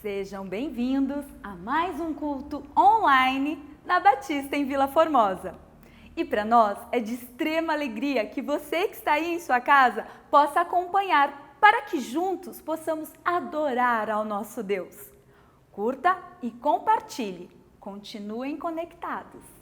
Sejam bem-vindos a mais um culto online da Batista em Vila Formosa. E para nós é de extrema alegria que você que está aí em sua casa possa acompanhar para que juntos possamos adorar ao nosso Deus. Curta e compartilhe. Continuem conectados.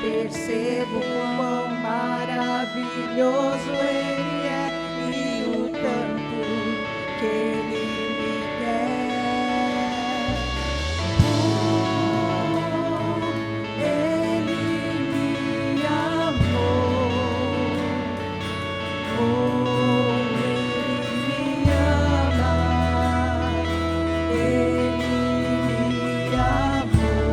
Percebo quão maravilhoso Ele é e o tanto que Ele me quer. Ele me amou. Ele me ama. Ele me amou.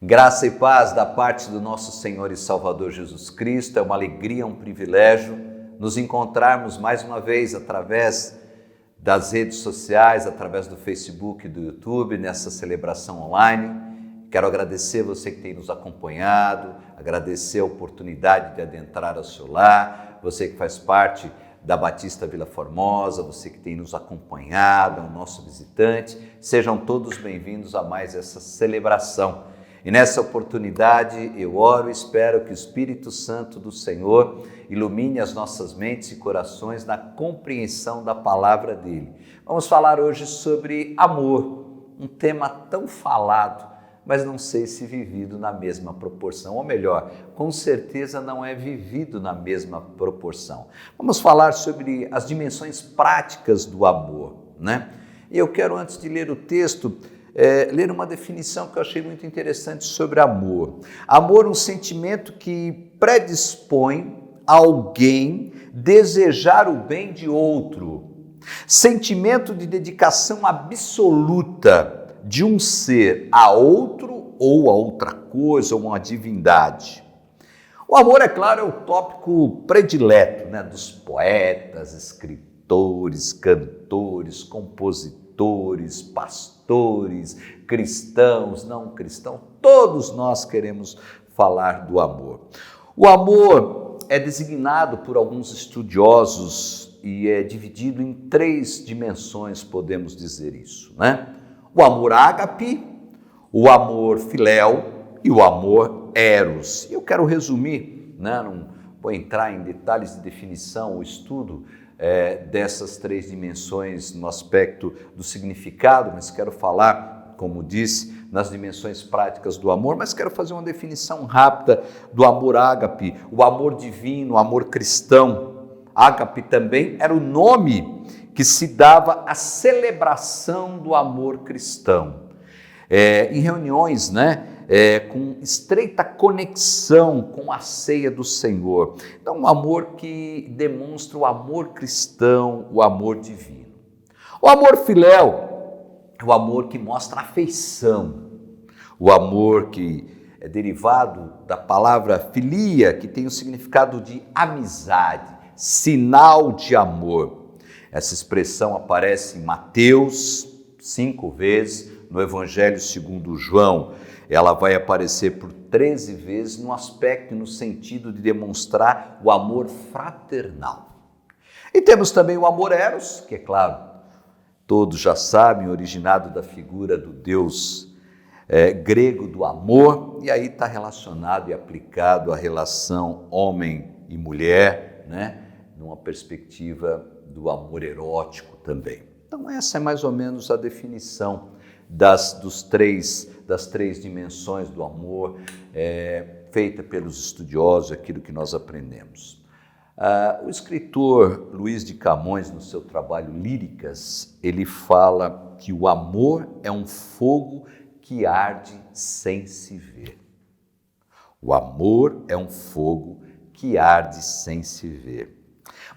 Graça e paz da parte do nosso Senhor e Salvador Jesus Cristo. É uma alegria, um privilégio nos encontrarmos mais uma vez através das redes sociais, através do Facebook e do YouTube, nessa celebração online. Quero agradecer você que tem nos acompanhado, agradecer a oportunidade de adentrar ao seu lar, você que faz parte da Batista Vila Formosa, você que tem nos acompanhado, é o nosso visitante. Sejam todos bem-vindos a mais essa celebração. E nessa oportunidade eu oro e espero que o Espírito Santo do Senhor ilumine as nossas mentes e corações na compreensão da palavra dele. Vamos falar hoje sobre amor, um tema tão falado, mas não sei se vivido na mesma proporção, ou melhor, com certeza não é vivido na mesma proporção. Vamos falar sobre as dimensões práticas do amor, né? E eu quero, antes de ler o texto, ler uma definição que eu achei muito interessante sobre amor. Amor é um sentimento que predispõe alguém desejar o bem de outro. Sentimento de dedicação absoluta de um ser a outro ou a outra coisa, ou uma divindade. O amor, é claro, é o tópico predileto, né, dos poetas, escritores, cantores, compositores, pastores, cristãos, não cristãos, todos nós queremos falar do amor. O amor é designado por alguns estudiosos e é dividido em 3 dimensões, podemos dizer isso, né? O amor ágape, o amor filéu e o amor eros. Eu quero resumir, né? Não vou entrar em detalhes de definição, o estudo dessas 3 dimensões no aspecto do significado, mas quero falar, como disse, nas dimensões práticas do amor, mas quero fazer uma definição rápida do amor ágape, o amor divino, o amor cristão. Ágape também era o nome que se dava à celebração do amor cristão. Em reuniões, né? Com estreita conexão com a ceia do Senhor. Então, um amor que demonstra o amor cristão, o amor divino. O amor filéu é o amor que mostra afeição, o amor que é derivado da palavra filia, que tem o significado de amizade, sinal de amor. Essa expressão aparece em Mateus 5 vezes, no Evangelho segundo João. Ela vai aparecer por 13 vezes no aspecto e no sentido de demonstrar o amor fraternal. E temos também o amor eros, que é claro, todos já sabem, originado da figura do deus grego do amor, e aí está relacionado e aplicado à relação homem e mulher, né? Numa perspectiva do amor erótico também. Então essa é mais ou menos a definição das 3 dimensões do amor, feita pelos estudiosos, aquilo que nós aprendemos. O escritor Luiz de Camões, no seu trabalho Líricas, ele fala que o amor é um fogo que arde sem se ver. O amor é um fogo que arde sem se ver.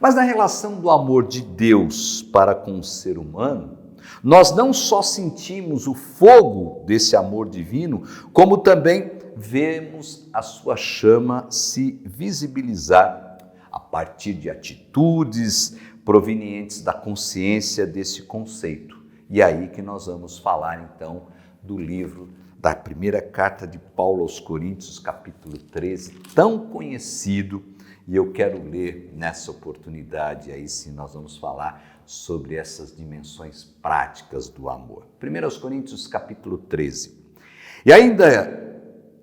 Mas na relação do amor de Deus para com o ser humano, nós não só sentimos o fogo desse amor divino, como também vemos a sua chama se visibilizar a partir de atitudes provenientes da consciência desse conceito. E é aí que nós vamos falar então do livro da primeira carta de Paulo aos Coríntios, capítulo 13, tão conhecido, e eu quero ler nessa oportunidade, aí sim nós vamos falar sobre essas dimensões práticas do amor. 1 Coríntios capítulo 13. E ainda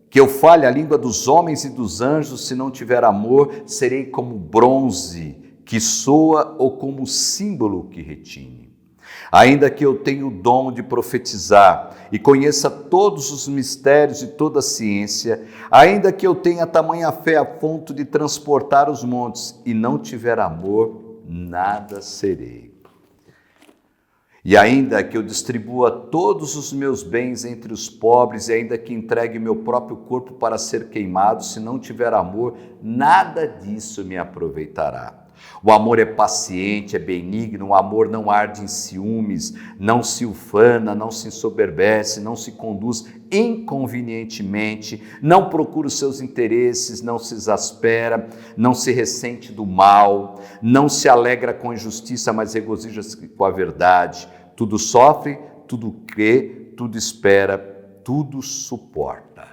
que eu fale a língua dos homens e dos anjos, se não tiver amor, serei como bronze que soa ou como símbolo que retine. Ainda que eu tenha o dom de profetizar e conheça todos os mistérios e toda a ciência, ainda que eu tenha tamanha fé a ponto de transportar os montes e não tiver amor, nada serei. E ainda que eu distribua todos os meus bens entre os pobres, e ainda que entregue meu próprio corpo para ser queimado, se não tiver amor, nada disso me aproveitará. O amor é paciente, é benigno, o amor não arde em ciúmes, não se ufana, não se ensoberbece, não se conduz inconvenientemente, não procura os seus interesses, não se exaspera, não se ressente do mal, não se alegra com a injustiça, mas regozija-se com a verdade. Tudo sofre, tudo crê, tudo espera, tudo suporta.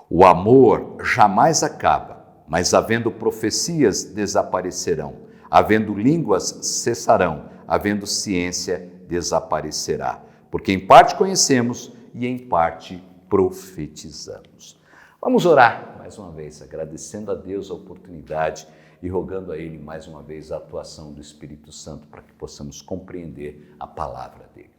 O amor jamais acaba, mas havendo profecias desaparecerão, havendo línguas cessarão, havendo ciência desaparecerá. Porque em parte conhecemos e em parte profetizamos. Vamos orar mais uma vez, agradecendo a Deus a oportunidade e rogando a Ele mais uma vez a atuação do Espírito Santo para que possamos compreender a palavra dEle.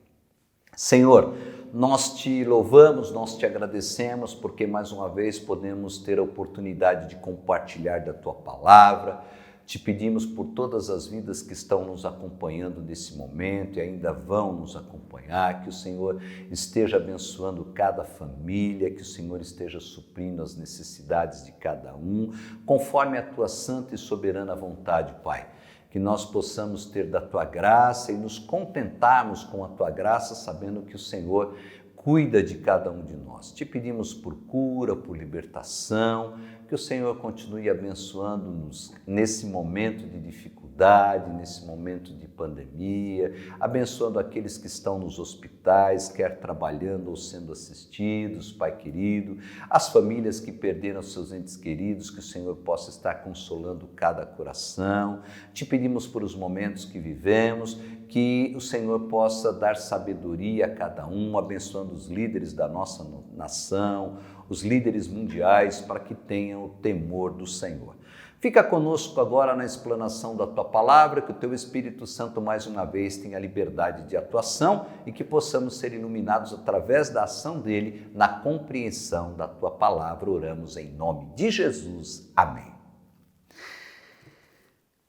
Senhor, nós te louvamos, nós te agradecemos porque mais uma vez podemos ter a oportunidade de compartilhar da Tua palavra. Te pedimos por todas as vidas que estão nos acompanhando nesse momento e ainda vão nos acompanhar, que o Senhor esteja abençoando cada família, que o Senhor esteja suprindo as necessidades de cada um, conforme a Tua santa e soberana vontade, Pai. Que nós possamos ter da Tua graça e nos contentarmos com a Tua graça, sabendo que o Senhor cuida de cada um de nós. Te pedimos por cura, por libertação, que o Senhor continue abençoando-nos nesse momento de dificuldade, nesse momento de pandemia, abençoando aqueles que estão nos hospitais, quer trabalhando ou sendo assistidos, Pai querido, as famílias que perderam seus entes queridos, que o Senhor possa estar consolando cada coração. Te pedimos por os momentos que vivemos, que o Senhor possa dar sabedoria a cada um, abençoando os líderes da nossa nação, os líderes mundiais, para que tenham o temor do Senhor. Fica conosco agora na explanação da Tua palavra, que o Teu Espírito Santo mais uma vez tenha liberdade de atuação e que possamos ser iluminados através da ação dEle na compreensão da Tua palavra. Oramos em nome de Jesus. Amém.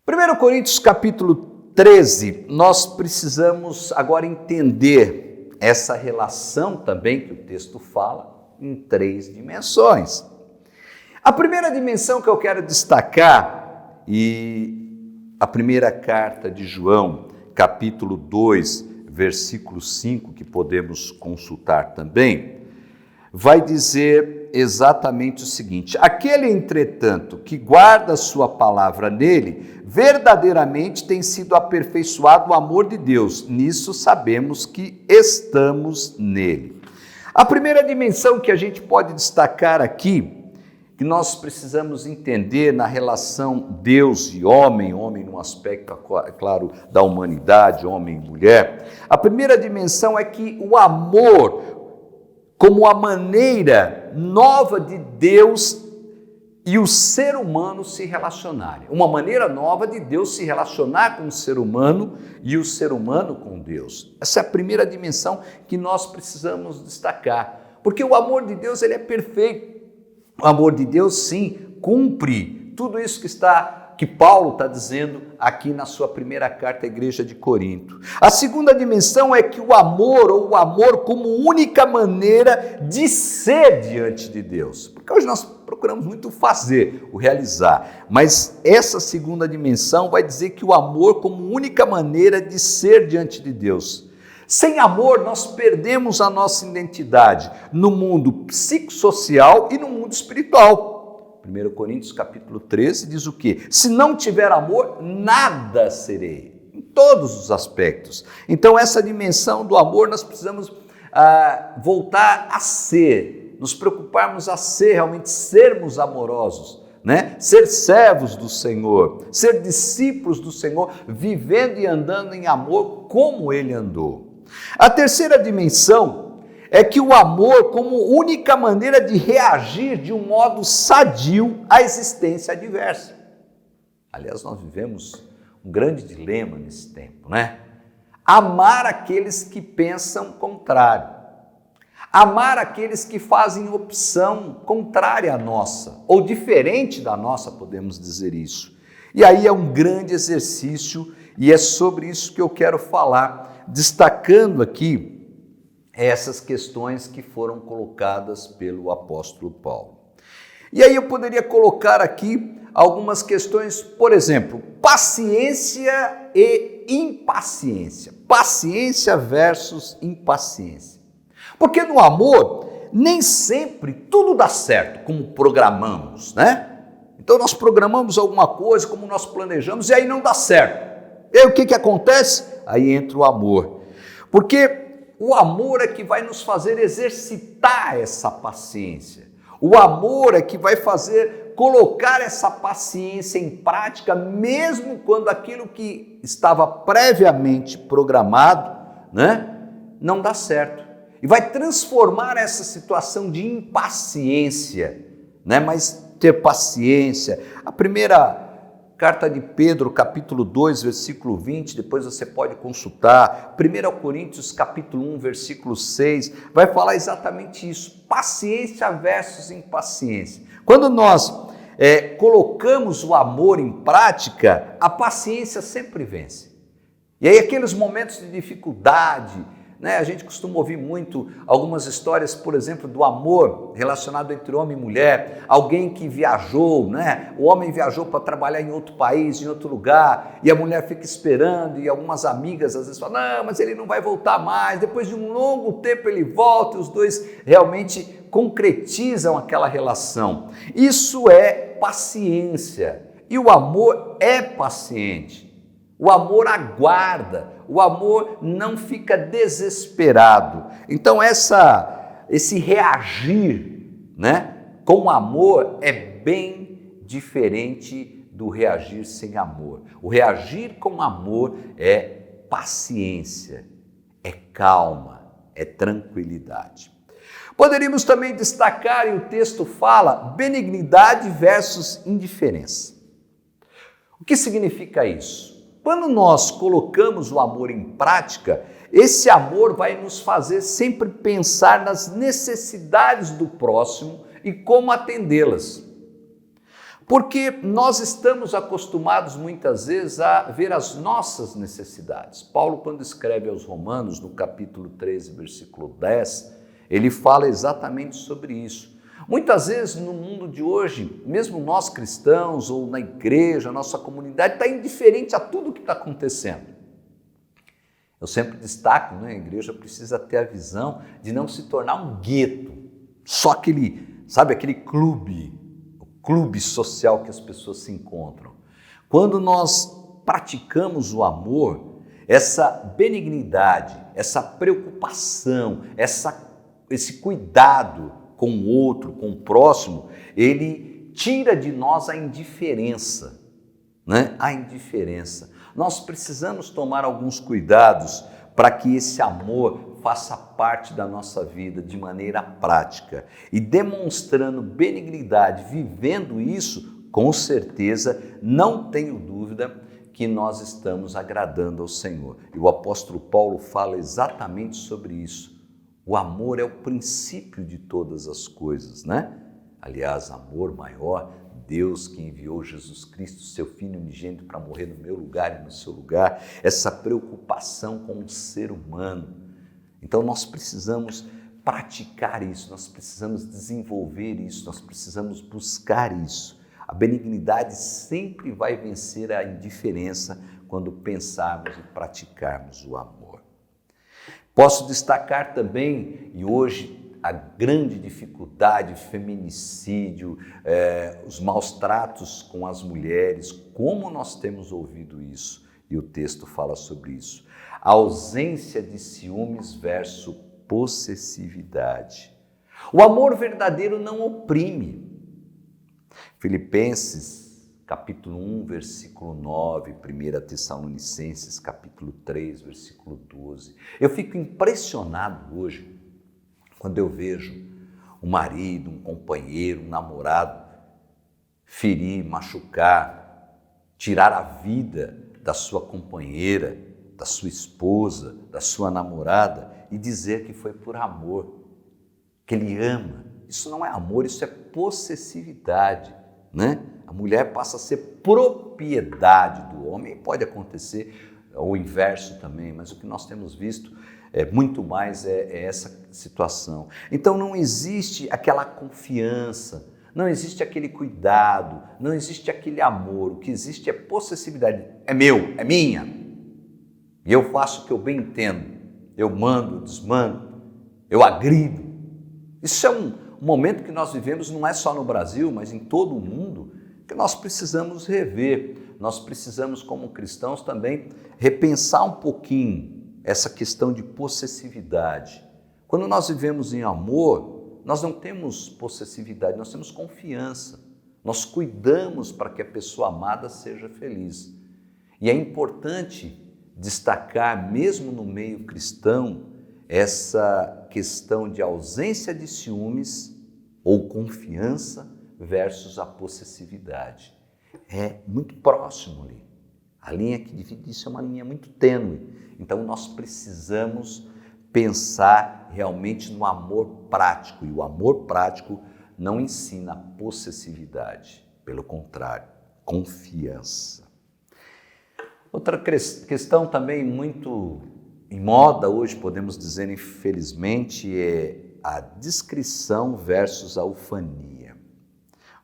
1 Coríntios capítulo 13, nós precisamos agora entender essa relação também que o texto fala em 3 dimensões. A primeira dimensão que eu quero destacar, e a primeira carta de João, capítulo 2, versículo 5, que podemos consultar também, vai dizer exatamente o seguinte: aquele, entretanto, que guarda a sua palavra nele, verdadeiramente tem sido aperfeiçoado o amor de Deus. Nisso sabemos que estamos nele. A primeira dimensão que a gente pode destacar aqui, que nós precisamos entender na relação Deus e homem, homem num aspecto, claro, da humanidade, homem e mulher, a primeira dimensão é que o amor, como a maneira nova de Deus e o ser humano se relacionarem. Uma maneira nova de Deus se relacionar com o ser humano e o ser humano com Deus. Essa é a primeira dimensão que nós precisamos destacar. Porque o amor de Deus, ele é perfeito. O amor de Deus, sim, cumpre tudo isso que Paulo está dizendo aqui na sua primeira carta à igreja de Corinto. A segunda dimensão é que o amor como única maneira de ser diante de Deus. Porque hoje nós procuramos muito fazer, o realizar. Mas essa segunda dimensão vai dizer que o amor como única maneira de ser diante de Deus. Sem amor, nós perdemos a nossa identidade no mundo psicossocial e no mundo espiritual. 1 Coríntios capítulo 13 diz o quê? Se não tiver amor, nada serei, em todos os aspectos. Então essa dimensão do amor nós precisamos voltar a ser, nos preocuparmos a ser, realmente sermos amorosos, né? Ser servos do Senhor, ser discípulos do Senhor, vivendo e andando em amor como Ele andou. A terceira dimensão é que o amor como única maneira de reagir de um modo sadio à existência adversa. Aliás, nós vivemos um grande dilema nesse tempo, né? Amar aqueles que pensam contrário. Amar aqueles que fazem opção contrária à nossa, ou diferente da nossa, podemos dizer isso. E aí é um grande exercício, e é sobre isso que eu quero falar, destacando aqui essas questões que foram colocadas pelo apóstolo Paulo. E aí eu poderia colocar aqui algumas questões, por exemplo, paciência e impaciência. Paciência versus impaciência. Porque no amor, nem sempre tudo dá certo como programamos, né? Então nós programamos alguma coisa como nós planejamos e aí não dá certo. E aí o que acontece? Aí entra o amor. Porque o amor é que vai nos fazer exercitar essa paciência. O amor é que vai fazer colocar essa paciência em prática, mesmo quando aquilo que estava previamente programado, né, não dá certo. E vai transformar essa situação de impaciência, né, mas ter paciência. A primeira carta de Pedro, capítulo 2, versículo 20, depois você pode consultar. 1 Coríntios, capítulo 1, versículo 6, vai falar exatamente isso. Paciência versus impaciência. Quando nós colocamos o amor em prática, a paciência sempre vence. E aí aqueles momentos de dificuldade, né, a gente costuma ouvir muito algumas histórias, por exemplo, do amor relacionado entre homem e mulher, alguém que viajou, né? O homem viajou para trabalhar em outro país, em outro lugar, e a mulher fica esperando, e algumas amigas às vezes falam, não, mas ele não vai voltar mais, depois de um longo tempo ele volta, e os dois realmente concretizam aquela relação. Isso é paciência, e o amor é paciente. O amor aguarda, o amor não fica desesperado. Então esse reagir, né, com amor é bem diferente do reagir sem amor. O reagir com amor é paciência, é calma, é tranquilidade. Poderíamos também destacar, e o texto fala, benignidade versus indiferença. O que significa isso? Quando nós colocamos o amor em prática, esse amor vai nos fazer sempre pensar nas necessidades do próximo e como atendê-las. Porque nós estamos acostumados muitas vezes a ver as nossas necessidades. Paulo, quando escreve aos Romanos, no capítulo 13, versículo 10, ele fala exatamente sobre isso. Muitas vezes no mundo de hoje, mesmo nós cristãos ou na igreja, a nossa comunidade está indiferente a tudo que está acontecendo. Eu sempre destaco, né, a igreja precisa ter a visão de não se tornar um gueto, só aquele, sabe, aquele clube, o clube social que as pessoas se encontram. Quando nós praticamos o amor, essa benignidade, essa preocupação, esse cuidado com o outro, com o próximo, ele tira de nós a indiferença, né? A indiferença. Nós precisamos tomar alguns cuidados para que esse amor faça parte da nossa vida de maneira prática e demonstrando benignidade, vivendo isso, com certeza, não tenho dúvida que nós estamos agradando ao Senhor. E o apóstolo Paulo fala exatamente sobre isso. O amor é o princípio de todas as coisas, né? Aliás, amor maior, Deus que enviou Jesus Cristo, seu Filho unigênito, para morrer no meu lugar e no seu lugar, essa preocupação com o ser humano. Então nós precisamos praticar isso, nós precisamos desenvolver isso, nós precisamos buscar isso. A benignidade sempre vai vencer a indiferença quando pensarmos e praticarmos o amor. Posso destacar também, e hoje, a grande dificuldade, feminicídio, os maus tratos com as mulheres, como nós temos ouvido isso, e o texto fala sobre isso. A ausência de ciúmes versus possessividade. O amor verdadeiro não oprime. Filipenses, capítulo 1, versículo 9, 1 Tessalonicenses, capítulo 3, versículo 12. Eu fico impressionado hoje quando eu vejo um marido, um companheiro, um namorado ferir, machucar, tirar a vida da sua companheira, da sua esposa, da sua namorada e dizer que foi por amor, que ele ama. Isso não é amor, isso é possessividade, né? A mulher passa a ser propriedade do homem, pode acontecer o inverso também, mas o que nós temos visto muito mais é essa situação. Então não existe aquela confiança, não existe aquele cuidado, não existe aquele amor. O que existe é possessividade. É meu, é minha. E eu faço o que eu bem entendo. Eu mando, desmando, eu agrido. Isso é um momento que nós vivemos, não é só no Brasil, mas em todo o mundo, que nós precisamos rever. Nós precisamos, como cristãos, também repensar um pouquinho essa questão de possessividade. Quando nós vivemos em amor, nós não temos possessividade, nós temos confiança. Nós cuidamos para que a pessoa amada seja feliz. E é importante destacar, mesmo no meio cristão, essa questão de ausência de ciúmes ou confiança versus a possessividade. É muito próximo ali. A linha que divide isso é uma linha muito tênue. Então nós precisamos pensar realmente no amor prático. E o amor prático não ensina a possessividade. Pelo contrário, confiança. Outra questão também muito em moda hoje, podemos dizer infelizmente, é a discrição versus a ufania.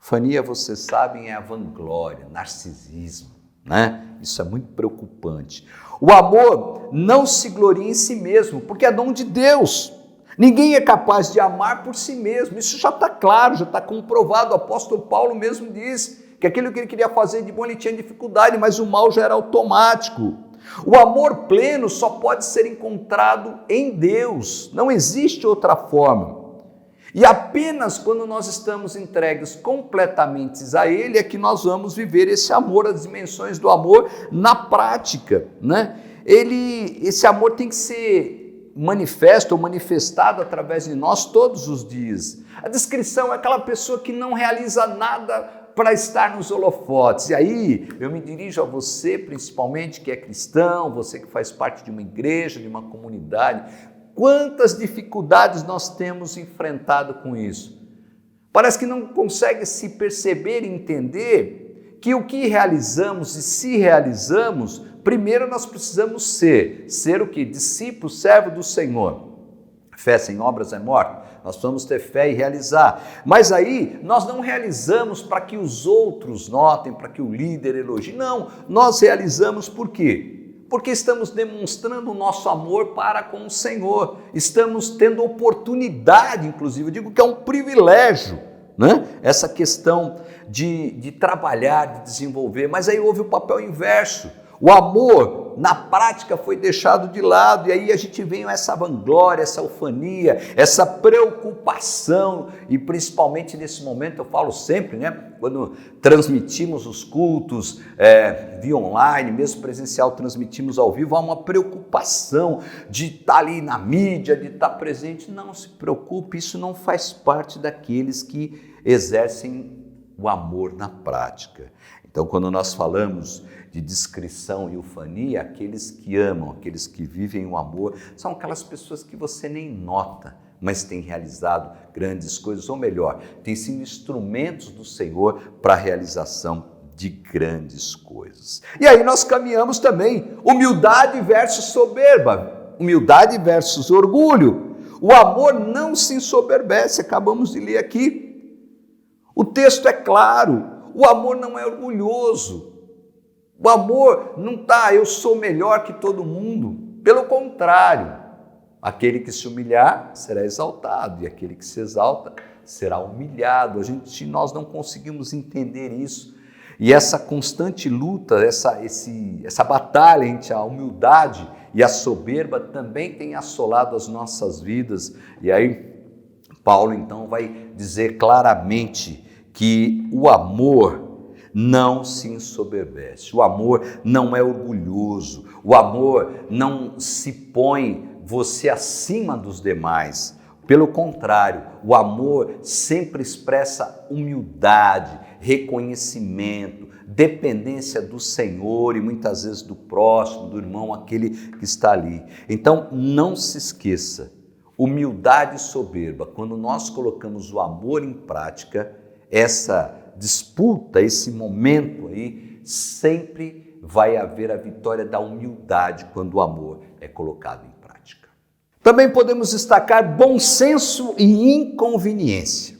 Ufania, vocês sabem, é a vanglória, narcisismo, né? Isso é muito preocupante. O amor não se gloria em si mesmo, porque é dom de Deus. Ninguém é capaz de amar por si mesmo. Isso já está claro, já está comprovado. O apóstolo Paulo mesmo diz que aquilo que ele queria fazer de bom ele tinha dificuldade, mas o mal já era automático. O amor pleno só pode ser encontrado em Deus, não existe outra forma. E apenas quando nós estamos entregues completamente a Ele é que nós vamos viver esse amor, as dimensões do amor na prática, né? Esse amor tem que ser manifesto ou manifestado através de nós todos os dias. A descrição é aquela pessoa que não realiza nada para estar nos holofotes. E aí eu me dirijo a você, principalmente que é cristão, você que faz parte de uma igreja, de uma comunidade. Quantas dificuldades nós temos enfrentado com isso? Parece que não consegue se perceber e entender que o que realizamos e se realizamos, primeiro nós precisamos ser o que? Discípulo, servo do Senhor. Fé sem obras é morte. Nós precisamos ter fé e realizar. Mas aí nós não realizamos para que os outros notem, para que o líder elogie. Não, nós realizamos por quê? Porque estamos demonstrando o nosso amor para com o Senhor. Estamos tendo oportunidade, inclusive, eu digo que é um privilégio, né? Essa questão de trabalhar, de desenvolver. Mas aí houve o papel inverso. O amor, na prática, foi deixado de lado, e aí a gente vem essa vanglória, essa ufania, essa preocupação, e principalmente nesse momento, eu falo sempre, né, quando transmitimos os cultos via online, mesmo presencial, transmitimos ao vivo, há uma preocupação de estar ali na mídia, de estar presente. Não se preocupe, isso não faz parte daqueles que exercem o amor na prática. Então, quando nós falamos de discrição e ufania, aqueles que amam, aqueles que vivem o amor, são aquelas pessoas que você nem nota, mas têm realizado grandes coisas, ou melhor, têm sido instrumentos do Senhor para a realização de grandes coisas. E aí nós caminhamos também, humildade versus soberba, humildade versus orgulho. O amor não se ensoberbece, acabamos de ler aqui. O texto é claro, o amor não é orgulhoso. O amor não está, eu sou melhor que todo mundo. Pelo contrário, aquele que se humilhar será exaltado, e aquele que se exalta será humilhado. Nós não conseguimos entender isso. E essa constante luta, essa batalha entre a humildade e a soberba também tem assolado as nossas vidas. E aí Paulo então vai dizer claramente que o amor não se ensoberbece, o amor não é orgulhoso, o amor não se põe você acima dos demais. Pelo contrário, o amor sempre expressa humildade, reconhecimento, dependência do Senhor e muitas vezes do próximo, do irmão, aquele que está ali. Então não se esqueça, humildade e soberba, quando nós colocamos o amor em prática, essa disputa, esse momento aí, sempre vai haver a vitória da humildade quando o amor é colocado em prática. Também podemos destacar bom senso e inconveniência.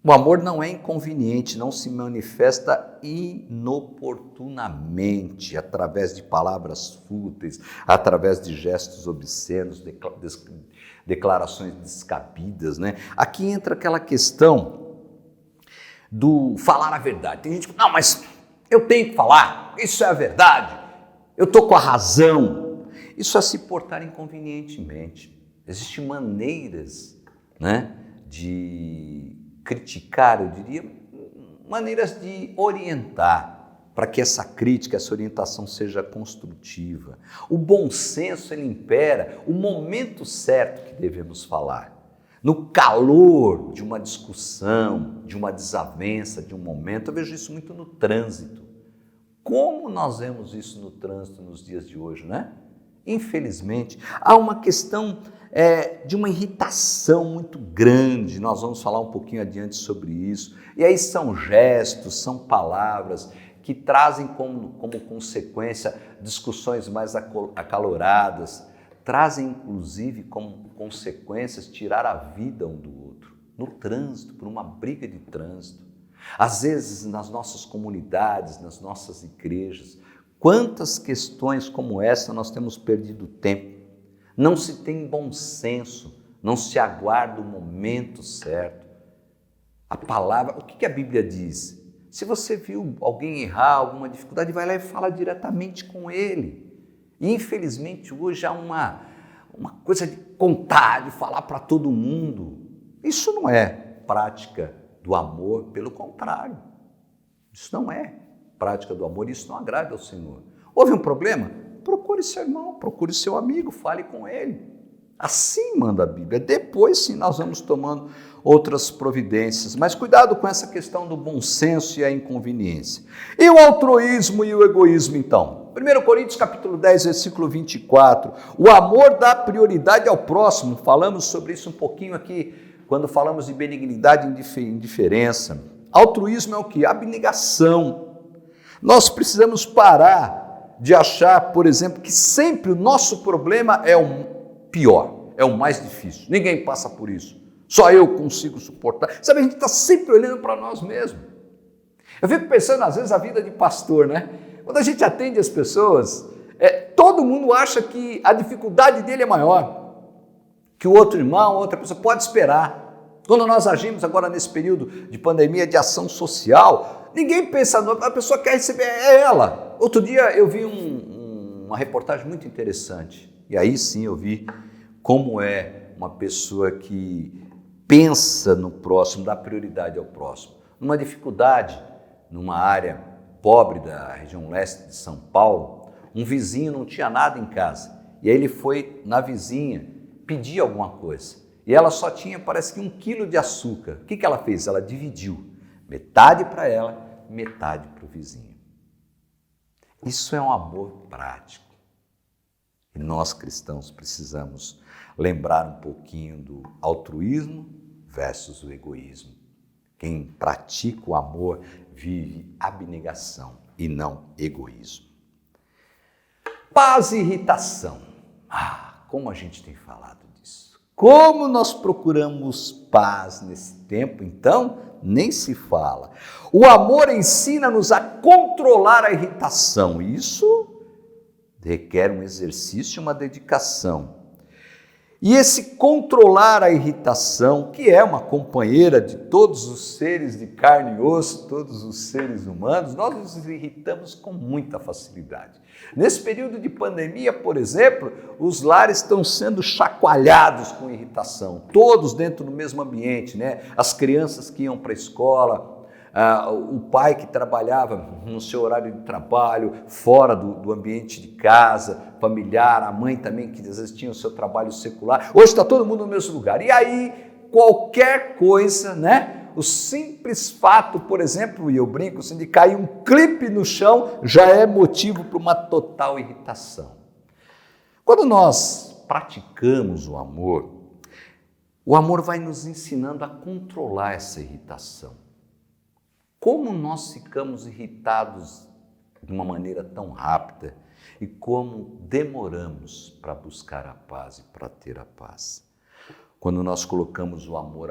O amor não é inconveniente, não se manifesta inoportunamente, através de palavras fúteis, através de gestos obscenos, declarações descabidas, né? Aqui entra aquela questão do falar a verdade. Tem gente que não, mas eu tenho que falar, isso é a verdade, eu estou com a razão. Isso é se portar inconvenientemente. Existem maneiras, né, de criticar, eu diria, maneiras de orientar, para que essa crítica, essa orientação seja construtiva. O bom senso, ele impera, o momento certo que devemos falar. No calor de uma discussão, de uma desavença, de um momento, eu vejo isso muito no trânsito. Como nós vemos isso no trânsito nos dias de hoje, né? Infelizmente, há uma questão de uma irritação muito grande, nós vamos falar um pouquinho adiante sobre isso, e aí são gestos, são palavras que trazem como consequência discussões mais acaloradas, trazem inclusive como consequências tirar a vida um do outro, no trânsito, por uma briga de trânsito. Às vezes nas nossas comunidades, nas nossas igrejas, quantas questões como essa nós temos perdido tempo. Não se tem bom senso, não se aguarda o momento certo. A palavra, o que a Bíblia diz? Se você viu alguém errar, alguma dificuldade, vai lá e fala diretamente com ele. E infelizmente hoje há uma coisa de contar, de falar para todo mundo. Isso não é prática do amor, pelo contrário. Isso não é prática do amor, isso não agrada ao Senhor. Houve um problema? Procure seu irmão, procure seu amigo, fale com ele. Assim manda a Bíblia. Depois sim nós vamos tomando outras providências. Mas cuidado com essa questão do bom senso e a inconveniência. E o altruísmo e o egoísmo então? 1 Coríntios capítulo 10, versículo 24. O amor dá prioridade ao próximo. Falamos sobre isso um pouquinho aqui, quando falamos de benignidade e indiferença. Altruísmo é o quê? Abnegação. Nós precisamos parar de achar, por exemplo, que sempre o nosso problema é o pior, é o mais difícil. Ninguém passa por isso. Só eu consigo suportar. Sabe, a gente está sempre olhando para nós mesmos. Eu fico pensando, às vezes, a vida de pastor, né? Quando a gente atende as pessoas, todo mundo acha que a dificuldade dele é maior, que o outro irmão, outra pessoa pode esperar. Quando nós agimos agora nesse período de pandemia, de ação social, ninguém pensa, a pessoa quer receber, é ela. Outro dia eu vi uma reportagem muito interessante, e aí sim eu vi como é uma pessoa que pensa no próximo, dá prioridade ao próximo. Numa dificuldade, numa área pobre da região leste de São Paulo, um vizinho não tinha nada em casa, e aí ele foi na vizinha pedir alguma coisa, e ela só tinha, parece que 1 quilo de açúcar. O que ela fez? Ela dividiu, metade para ela, metade para o vizinho. Isso é um amor prático. E nós cristãos precisamos lembrar um pouquinho do altruísmo versus o egoísmo. Quem pratica o amor vive abnegação e não egoísmo. Paz e irritação. Como a gente tem falado disso. Como nós procuramos paz nesse tempo, então, nem se fala. O amor ensina-nos a controlar a irritação. Isso requer um exercício e uma dedicação. E esse controlar a irritação, que é uma companheira de todos os seres de carne e osso, todos os seres humanos, nós nos irritamos com muita facilidade. Nesse período de pandemia, por exemplo, os lares estão sendo chacoalhados com irritação, todos dentro do mesmo ambiente, né? As crianças que iam para a escola, o pai que trabalhava no seu horário de trabalho, fora do ambiente de casa, familiar, a mãe também que às vezes tinha o seu trabalho secular. Hoje está todo mundo no mesmo lugar. E aí, qualquer coisa, né? O simples fato, por exemplo, e eu brinco, assim, de cair um clipe no chão já é motivo para uma total irritação. Quando nós praticamos o amor vai nos ensinando a controlar essa irritação. Como nós ficamos irritados de uma maneira tão rápida e como demoramos para buscar a paz e para ter a paz. Quando nós colocamos o amor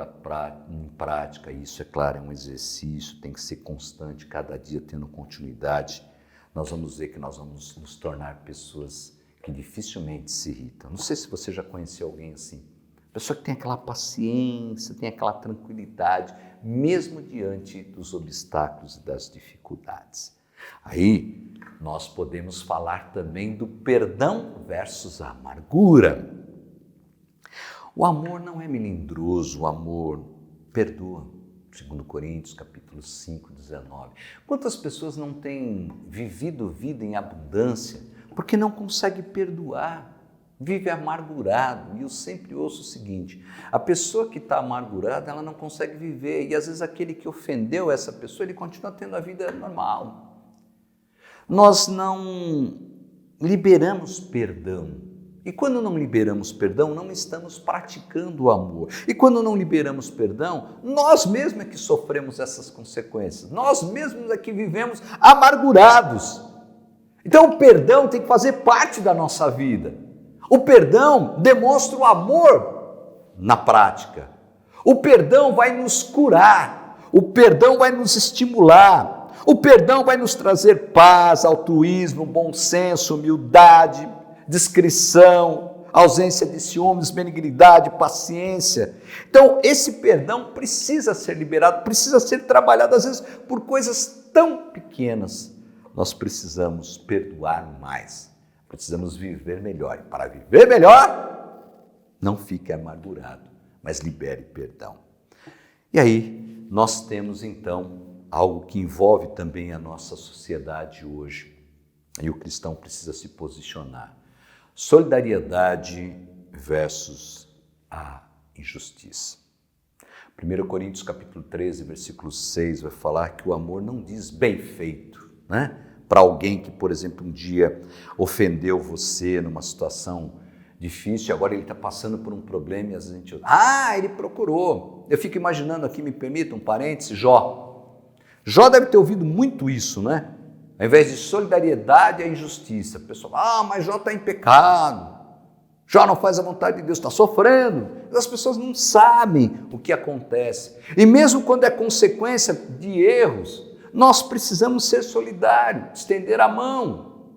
em prática, isso é claro, é um exercício, tem que ser constante, cada dia tendo continuidade, nós vamos ver que nós vamos nos tornar pessoas que dificilmente se irritam. Não sei se você já conheceu alguém assim. Pessoa que tem aquela paciência, tem aquela tranquilidade, mesmo diante dos obstáculos e das dificuldades. Aí nós podemos falar também do perdão versus a amargura. O amor não é melindroso, o amor perdoa. 2 Coríntios, capítulo 5, 19. Quantas pessoas não têm vivido vida em abundância porque não conseguem perdoar? Vive amargurado. E eu sempre ouço o seguinte: a pessoa que está amargurada, ela não consegue viver. E às vezes aquele que ofendeu essa pessoa, ele continua tendo a vida normal. Nós não liberamos perdão. E quando não liberamos perdão, não estamos praticando o amor. E quando não liberamos perdão, nós mesmos é que sofremos essas consequências. Nós mesmos é que vivemos amargurados. Então o perdão tem que fazer parte da nossa vida. O perdão demonstra o amor na prática. O perdão vai nos curar. O perdão vai nos estimular. O perdão vai nos trazer paz, altruísmo, bom senso, humildade, discrição, ausência de ciúmes, benignidade, paciência. Então, esse perdão precisa ser liberado, precisa ser trabalhado, às vezes, por coisas tão pequenas. Nós precisamos perdoar mais, precisamos viver melhor. E para viver melhor, não fique amargurado, mas libere perdão. E aí, nós temos, então, algo que envolve também a nossa sociedade hoje. E o cristão precisa se posicionar. Solidariedade versus a injustiça. 1 Coríntios capítulo 13, versículo 6 vai falar que o amor não diz bem feito, né? Para alguém que, por exemplo, um dia ofendeu você numa situação difícil, agora ele está passando por um problema e às vezes a gente... ele procurou. Eu fico imaginando aqui, me permita um parêntese, Jó. Jó deve ter ouvido muito isso, né? Ao invés de solidariedade, é injustiça. A pessoa, mas Jó está em pecado. Jó não faz a vontade de Deus, está sofrendo. As pessoas não sabem o que acontece. E mesmo quando é consequência de erros, nós precisamos ser solidários, estender a mão,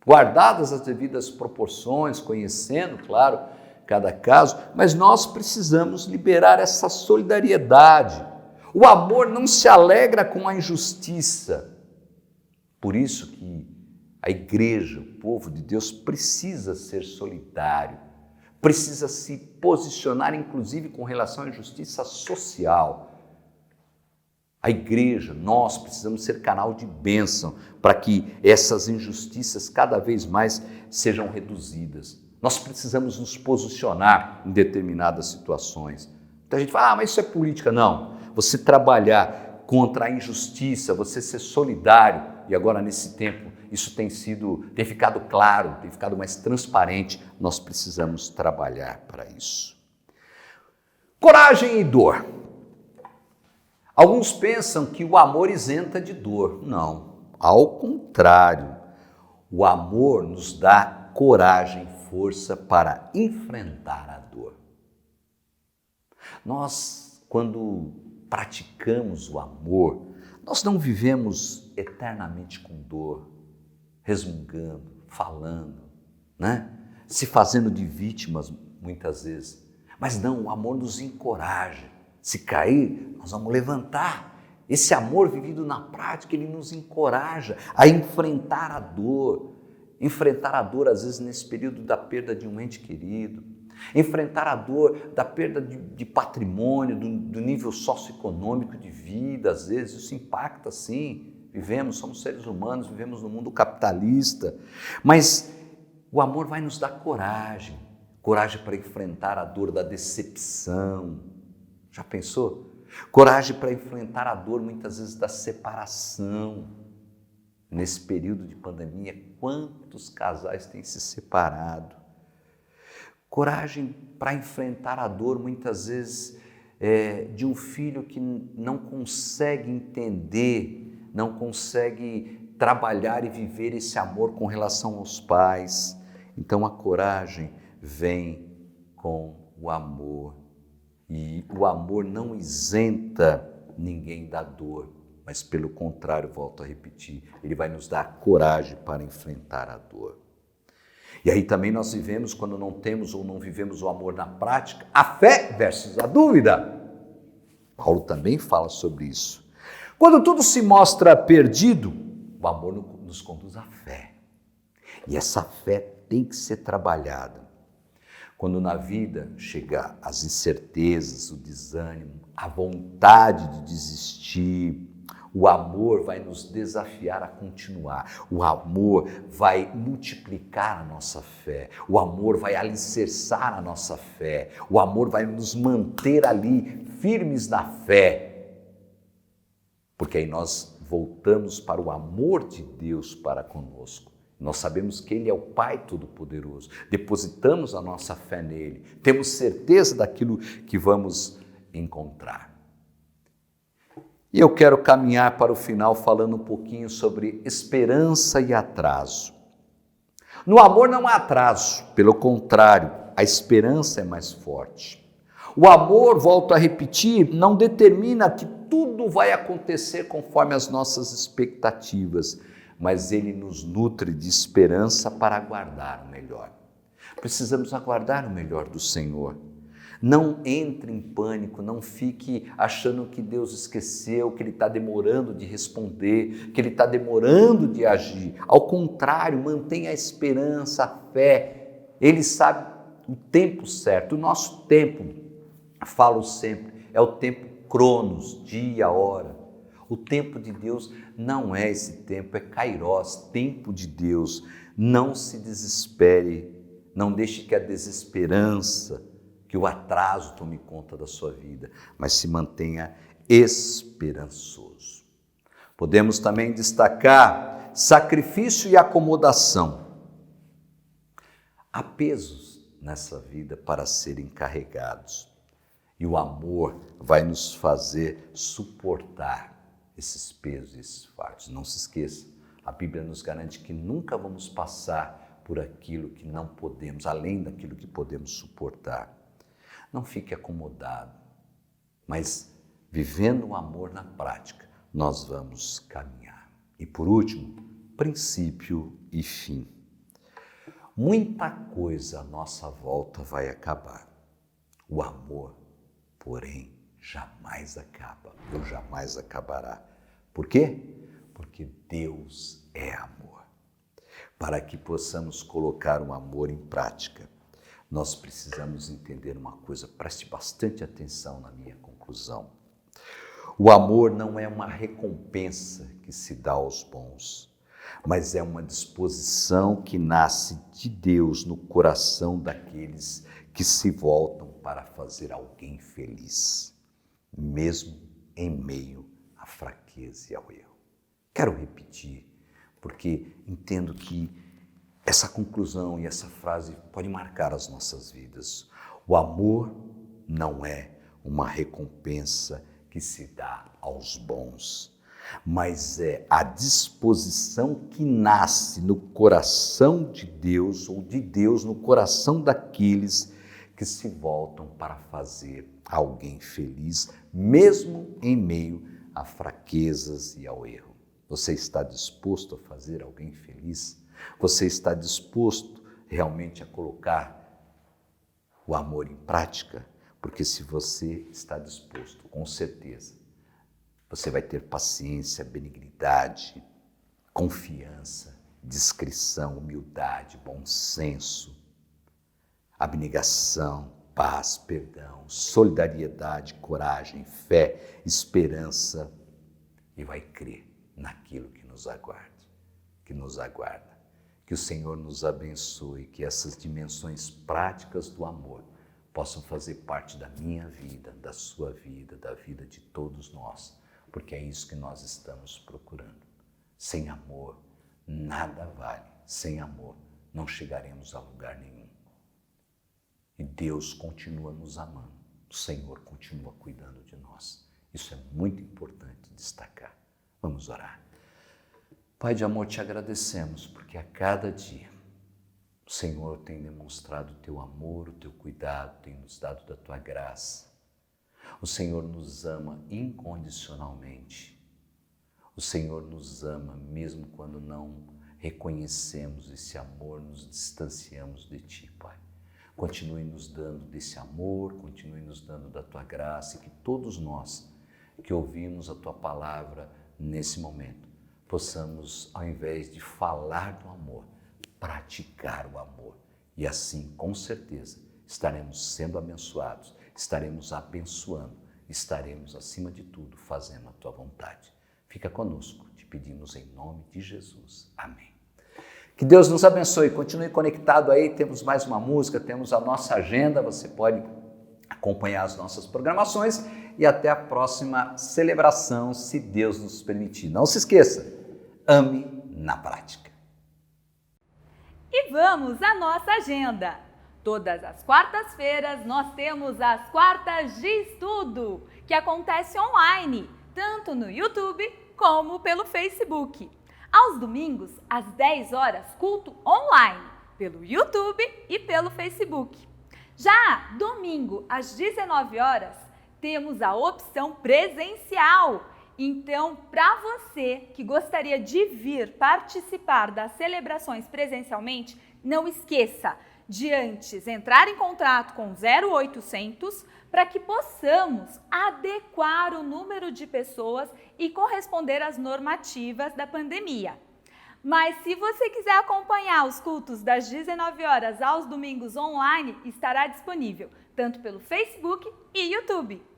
guardadas as devidas proporções, conhecendo, claro, cada caso, mas nós precisamos liberar essa solidariedade. O amor não se alegra com a injustiça. Por isso que a igreja, o povo de Deus, precisa ser solidário, precisa se posicionar, inclusive, com relação à injustiça social. A igreja, nós precisamos ser canal de bênção para que essas injustiças cada vez mais sejam reduzidas. Nós precisamos nos posicionar em determinadas situações. Então a gente fala, mas isso é política. Não, você trabalhar contra a injustiça, você ser solidário, e agora nesse tempo isso tem ficado claro, tem ficado mais transparente, nós precisamos trabalhar para isso. Coragem e dor. Alguns pensam que o amor isenta de dor. Não, ao contrário, o amor nos dá coragem e força para enfrentar a dor. Nós, quando praticamos o amor, nós não vivemos eternamente com dor, resmungando, falando, né? Se fazendo de vítimas muitas vezes. Mas não, o amor nos encoraja. Se cair, nós vamos levantar. Esse amor vivido na prática, ele nos encoraja a enfrentar a dor. Enfrentar a dor, às vezes, nesse período da perda de um ente querido. Enfrentar a dor da perda de patrimônio, do nível socioeconômico de vida, às vezes isso impacta sim, somos seres humanos, vivemos no mundo capitalista, mas o amor vai nos dar coragem para enfrentar a dor da decepção, já pensou? Coragem para enfrentar a dor muitas vezes da separação. Nesse período de pandemia, quantos casais têm se separado? Coragem para enfrentar a dor, muitas vezes, de um filho que não consegue entender, não consegue trabalhar e viver esse amor com relação aos pais. Então, a coragem vem com o amor. E o amor não isenta ninguém da dor, mas pelo contrário, volto a repetir, ele vai nos dar coragem para enfrentar a dor. E aí também nós vivemos, quando não temos ou não vivemos o amor na prática, a fé versus a dúvida. Paulo também fala sobre isso. Quando tudo se mostra perdido, o amor nos conduz à fé. E essa fé tem que ser trabalhada. Quando na vida chega as incertezas, o desânimo, a vontade de desistir, o amor vai nos desafiar a continuar. O amor vai multiplicar a nossa fé. O amor vai alicerçar a nossa fé. O amor vai nos manter ali firmes na fé. Porque aí nós voltamos para o amor de Deus para conosco. Nós sabemos que Ele é o Pai Todo-Poderoso, depositamos a nossa fé nele, temos certeza daquilo que vamos encontrar. E eu quero caminhar para o final falando um pouquinho sobre esperança e atraso. No amor não há atraso, pelo contrário, a esperança é mais forte. O amor, volto a repetir, não determina que tudo vai acontecer conforme as nossas expectativas, mas ele nos nutre de esperança para aguardar o melhor. Precisamos aguardar o melhor do Senhor. Não entre em pânico, não fique achando que Deus esqueceu, que Ele está demorando de responder, que Ele está demorando de agir. Ao contrário, mantenha a esperança, a fé. Ele sabe o tempo certo, o nosso tempo, falo sempre, é o tempo cronos, dia, hora. O tempo de Deus não é esse tempo, é Kairos, tempo de Deus. Não se desespere, não deixe que a desesperança, que o atraso tome conta da sua vida, mas se mantenha esperançoso. Podemos também destacar sacrifício e acomodação. Há pesos nessa vida para serem carregados e o amor vai nos fazer suportar esses pesos e esses fardos. Não se esqueça, a Bíblia nos garante que nunca vamos passar por aquilo que não podemos, além daquilo que podemos suportar. Não fique acomodado, mas vivendo o amor na prática, nós vamos caminhar. E por último, princípio e fim. Muita coisa à nossa volta vai acabar. O amor, porém, jamais acaba, ou jamais acabará. Por quê? Porque Deus é amor. Para que possamos colocar o amor em prática, nós precisamos entender uma coisa, preste bastante atenção na minha conclusão. O amor não é uma recompensa que se dá aos bons, mas é uma disposição que nasce de Deus no coração daqueles que se voltam para fazer alguém feliz, mesmo em meio à fraqueza e ao erro. Quero repetir, porque entendo que essa conclusão e essa frase pode marcar as nossas vidas. O amor não é uma recompensa que se dá aos bons, mas é a disposição que nasce no coração de Deus ou de Deus no coração daqueles que se voltam para fazer alguém feliz, mesmo em meio a fraquezas e ao erro. Você está disposto a fazer alguém feliz? Você está disposto realmente a colocar o amor em prática? Porque se você está disposto, com certeza, você vai ter paciência, benignidade, confiança, discrição, humildade, bom senso, abnegação, paz, perdão, solidariedade, coragem, fé, esperança e vai crer naquilo que nos aguarda, Que o Senhor nos abençoe, que essas dimensões práticas do amor possam fazer parte da minha vida, da sua vida, da vida de todos nós, porque é isso que nós estamos procurando. Sem amor, nada vale. Sem amor, não chegaremos a lugar nenhum. E Deus continua nos amando. O Senhor continua cuidando de nós. Isso é muito importante destacar. Vamos orar. Pai de amor, te agradecemos, porque a cada dia o Senhor tem demonstrado o teu amor, o teu cuidado, tem nos dado da tua graça. O Senhor nos ama incondicionalmente. O Senhor nos ama mesmo quando não reconhecemos esse amor, nos distanciamos de ti, Pai. Continue nos dando desse amor, continue nos dando da tua graça e que todos nós que ouvimos a tua palavra nesse momento possamos, ao invés de falar do amor, praticar o amor. E assim, com certeza, estaremos sendo abençoados, estaremos abençoando, estaremos, acima de tudo, fazendo a tua vontade. Fica conosco, te pedimos em nome de Jesus. Amém. Que Deus nos abençoe, continue conectado aí, temos mais uma música, temos a nossa agenda, você pode acompanhar as nossas programações e até a próxima celebração, se Deus nos permitir. Não se esqueça, ame na prática. E vamos à nossa agenda. Todas as quartas-feiras nós temos as Quartas de Estudo, que acontece online, tanto no YouTube como pelo Facebook. Aos domingos, às 10 horas, culto online, pelo YouTube e pelo Facebook. Já domingo, às 19 horas, temos a opção presencial. Então, para você que gostaria de vir participar das celebrações presencialmente, não esqueça de antes entrar em contato com 0800 para que possamos adequar o número de pessoas e corresponder às normativas da pandemia. Mas se você quiser acompanhar os cultos das 19 horas aos domingos online, estará disponível tanto pelo Facebook e YouTube.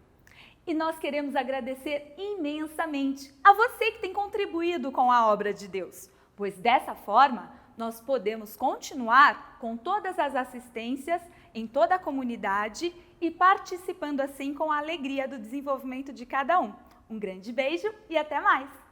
E nós queremos agradecer imensamente a você que tem contribuído com a obra de Deus, pois dessa forma nós podemos continuar com todas as assistências em toda a comunidade e participando assim com a alegria do desenvolvimento de cada um. Um grande beijo e até mais!